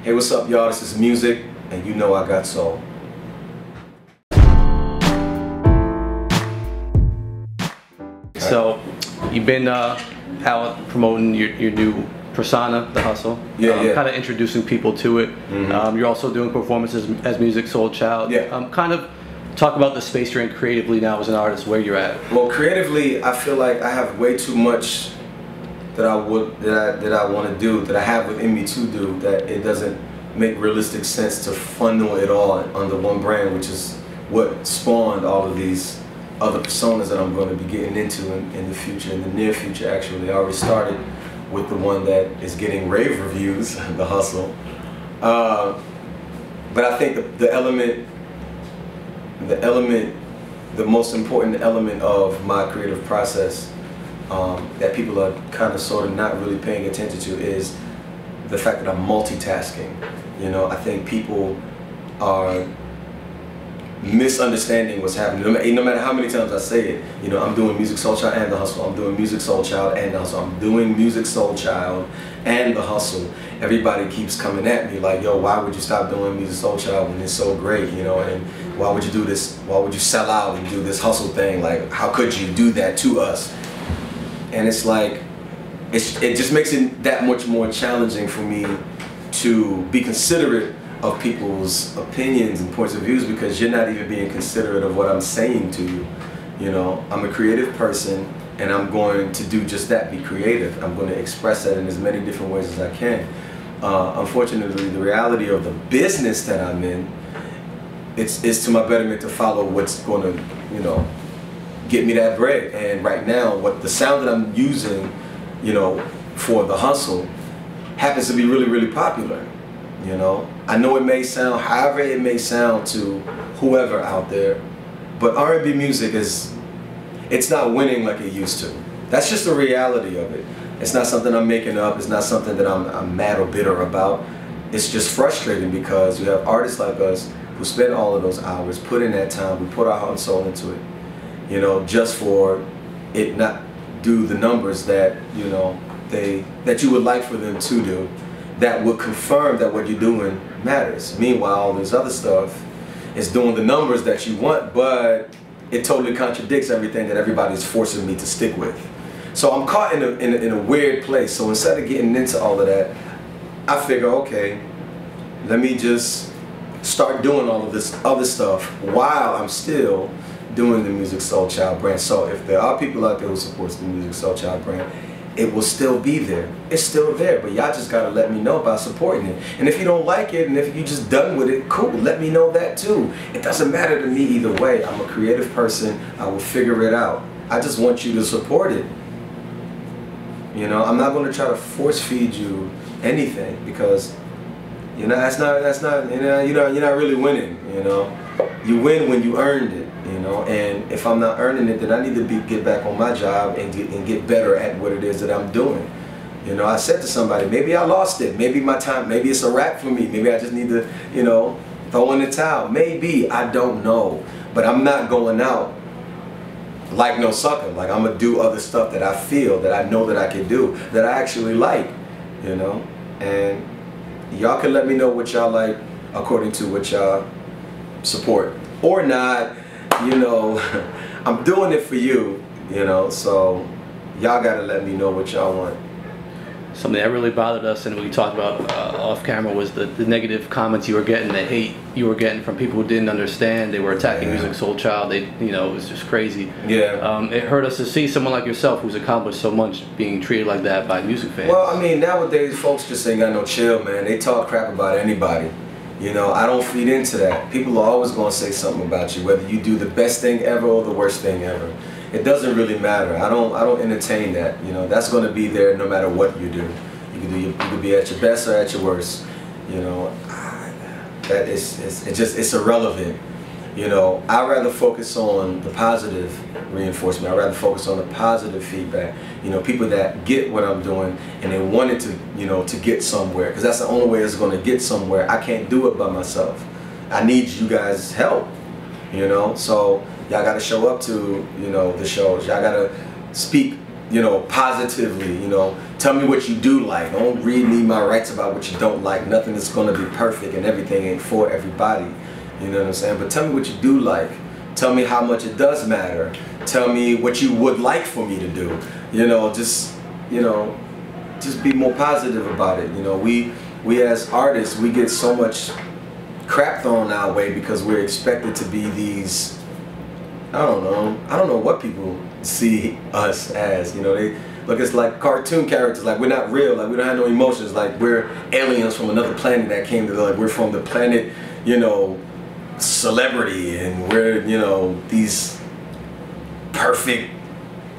Hey, what's up, y'all? This is Musiq, and you know I got soul. So, you've been out promoting your new persona, the Hustle. Yeah. Kind of introducing people to it. You're also doing performances as Musiq Soulchild. Yeah. Kind of talk about the space you're in creatively now as an artist, where you're at. Well, creatively, I feel like I have way too much that I want to do, that I have within me to do, that it doesn't make realistic sense to funnel it all under one brand, which is what spawned all of these other personas that I'm going to be getting into in the future, in the near future. Actually, I already started with the one that is getting rave reviews, the Hustle. But I think the most important element of my creative process that people are kind of sort of not really paying attention to is the fact that I'm multitasking. You know, I think people are misunderstanding what's happening. No matter how many times I say it, you know, I'm doing Musiq Soulchild and the Hustle. I'm doing Musiq Soulchild and the Hustle. I'm doing Musiq Soulchild and the Hustle. Everybody keeps coming at me like, yo, why would you stop doing Musiq Soulchild when it's so great, you know, and why would you do this? Why would you sell out and do this hustle thing? Like, how could you do that to us? And it's like, it just makes it that much more challenging for me to be considerate of people's opinions and points of views, because you're not even being considerate of what I'm saying to you. You know, I'm a creative person, and I'm going to do just that, be creative. I'm going to express that in as many different ways as I can. Unfortunately, the reality of the business that I'm in, it's to my betterment to follow what's going to, you know, get me that bread. And right now, what the sound that I'm using, you know, for the Hustle happens to be really, really popular. You know, I know it may sound, however it may sound to whoever out there, but R&B music it's not winning like it used to. That's just the reality of it. It's not something I'm making up. It's not something that I'm mad or bitter about. It's just frustrating because you have artists like us who spend all of those hours, put in that time, we put our heart and soul into it, you know, just for it not do the numbers that, you know, that you would like for them to do, that would confirm that what you're doing matters. Meanwhile, all this other stuff is doing the numbers that you want, but it totally contradicts everything that everybody's forcing me to stick with. So I'm caught in a weird place. So instead of getting into all of that, I figure, okay, let me just start doing all of this other stuff while I'm still doing the Musiq Soulchild brand. So if there are people out there who supports the Musiq Soulchild brand, it will still be there. It's still there, but y'all just gotta let me know about supporting it. And if you don't like it, and if you just done with it, cool, let me know that too. It doesn't matter to me either way. I'm a creative person, I will figure it out. I just want you to support it. You know, I'm not gonna try to force feed you anything, because, you know, that's not, you know, you're not really winning, you know. You win when you earned it, you know, and if I'm not earning it, then I need to get back on my job and get better at what it is that I'm doing. You know, I said to somebody, maybe I lost it, maybe my time, maybe it's a wrap for me, maybe I just need to, you know, throw in the towel. Maybe, I don't know, but I'm not going out like no sucker. Like, I'm gonna do other stuff that I feel, that I know that I can do, that I actually like, you know, and y'all can let me know what y'all like according to what y'all support or not. You know, I'm doing it for you, you know, so y'all gotta let me know what y'all want. Something that really bothered us, and we talked about off camera, was the negative comments you were getting, the hate you were getting from people who didn't understand. They were attacking Musiq Soulchild. They, you know, it was just crazy. Yeah. It hurt us to see someone like yourself, who's accomplished so much, being treated like that by music fans. Well, I mean, nowadays folks just ain't got no chill, man. They talk crap about anybody. You know, I don't feed into that. People are always going to say something about you, whether you do the best thing ever or the worst thing ever. It doesn't really matter. I don't entertain that. You know, that's going to be there no matter what you do. You can be at your best or at your worst. You know, that it's irrelevant. You know, I'd rather focus on the positive reinforcement. I'd rather focus on the positive feedback. You know, people that get what I'm doing and they want it to, you know, to get somewhere, because that's the only way it's going to get somewhere. I can't do it by myself. I need you guys' help. You know, so y'all got to show up to, you know, the shows. Y'all got to speak you know, positively, you know. Tell me what you do like. Don't read me my rights about what you don't like. Nothing is going to be perfect and everything ain't for everybody. You know what I'm saying? But tell me what you do like. Tell me how much it does matter. Tell me what you would like for me to do. You know, just be more positive about it. You know, we as artists, we get so much crap thrown our way because we're expected to be these, I don't know what people see us as. You know, they look us like cartoon characters, like we're not real, like we don't have no emotions, like we're aliens from another planet that came to, like we're from the planet, you know, celebrity, and we're, you know, these perfect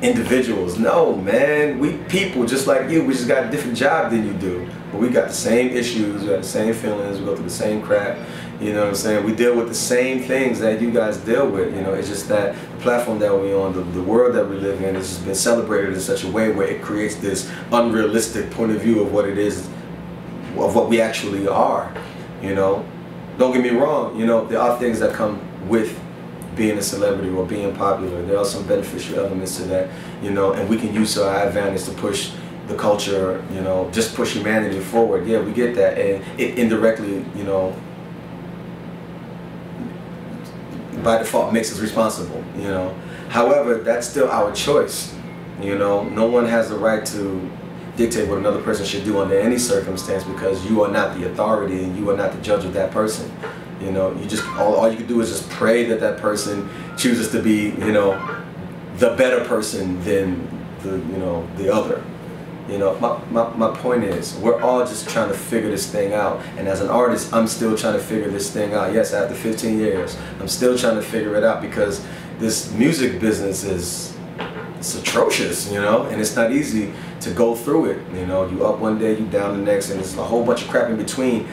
individuals. No, man, we people just like you. We just got a different job than you do, but we got the same issues, we got the same feelings, we go through the same crap. You know what I'm saying? We deal with the same things that you guys deal with. You know, it's just that the platform that we're on, the world that we live in, has just been celebrated in such a way where it creates this unrealistic point of view of what it is, of what we actually are. You know, don't get me wrong. You know, there are things that come with being a celebrity or being popular. There are some beneficial elements to that. You know, and we can use to our advantage to push the culture. You know, just push humanity forward. Yeah, we get that, and it indirectly, you know, by default makes us responsible, you know. However, that's still our choice, you know. No one has the right to dictate what another person should do under any circumstance, because you are not the authority and you are not the judge of that person. You know, you just, all you can do is just pray that that person chooses to be, you know, the better person than the, you know, the other. You know, my point is, we're all just trying to figure this thing out. And as an artist, I'm still trying to figure this thing out. Yes, after 15 years, I'm still trying to figure it out, because this music business it's atrocious, you know, and it's not easy to go through it. You know, you up one day, you down the next, and there's a whole bunch of crap in between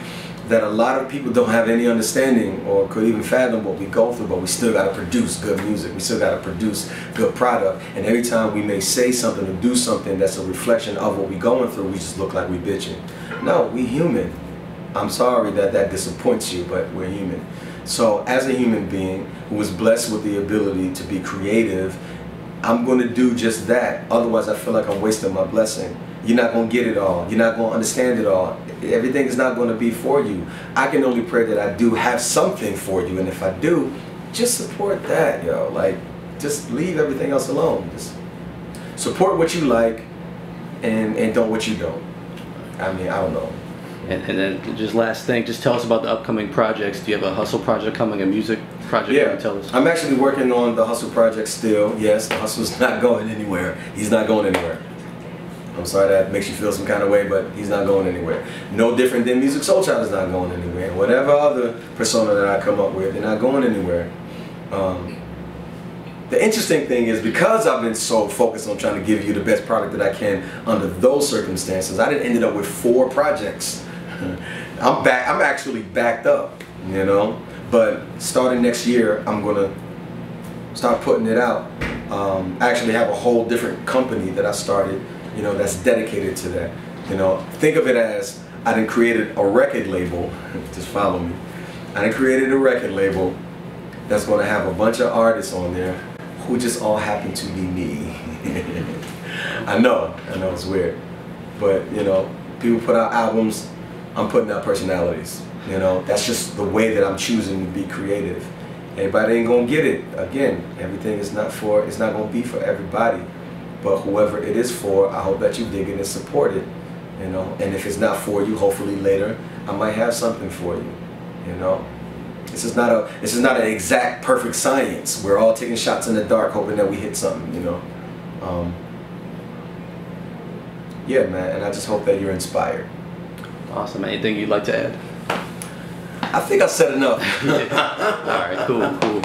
that a lot of people don't have any understanding or could even fathom what we go through. But we still got to produce good music. We still got to produce good product. And every time we may say something or do something that's a reflection of what we're going through, we just look like we bitching. No, we human. I'm sorry that that disappoints you, but we're human. So as a human being who was blessed with the ability to be creative, I'm going to do just that. Otherwise, I feel like I'm wasting my blessing. You're not going to get it all. You're not going to understand it all. Everything is not going to be for you. I can only pray that I do have something for you. And if I do, just support that, yo. Like, just leave everything else alone. Just support what you like and don't what you don't. I mean, I don't know. And then just last thing, just tell us about the upcoming projects. Do you have a Hustle project coming, a music project? Yeah, Can you tell us? I'm actually working on the Hustle project still. Yes, the Hustle's not going anywhere. He's not going anywhere. I'm sorry that makes you feel some kind of way, but he's not going anywhere. No different than Musiq Soulchild is not going anywhere. Whatever other persona that I come up with, they're not going anywhere. The interesting thing is, because I've been so focused on trying to give you the best product that I can under those circumstances, I done ended up with 4 projects. I'm actually backed up, you know. But starting next year, I'm gonna start putting it out. I actually have a whole different company that I started, you know, that's dedicated to that. You know, think of it as I done created a record label. Just follow me. I done created a record label that's gonna have a bunch of artists on there who just all happen to be me. I know it's weird, but you know, people put out albums. I'm putting out personalities. You know, that's just the way that I'm choosing to be creative. Everybody ain't gonna get it. Again, everything is not for, it's not gonna be for everybody. But whoever it is for, I hope that you dig it and support it. You know, and if it's not for you, hopefully later I might have something for you. You know, this is not an exact perfect science. We're all taking shots in the dark, hoping that we hit something. You know, yeah, man. And I just hope that you're inspired. Awesome. Anything you'd like to add? I think I said enough. Yeah. All right, cool.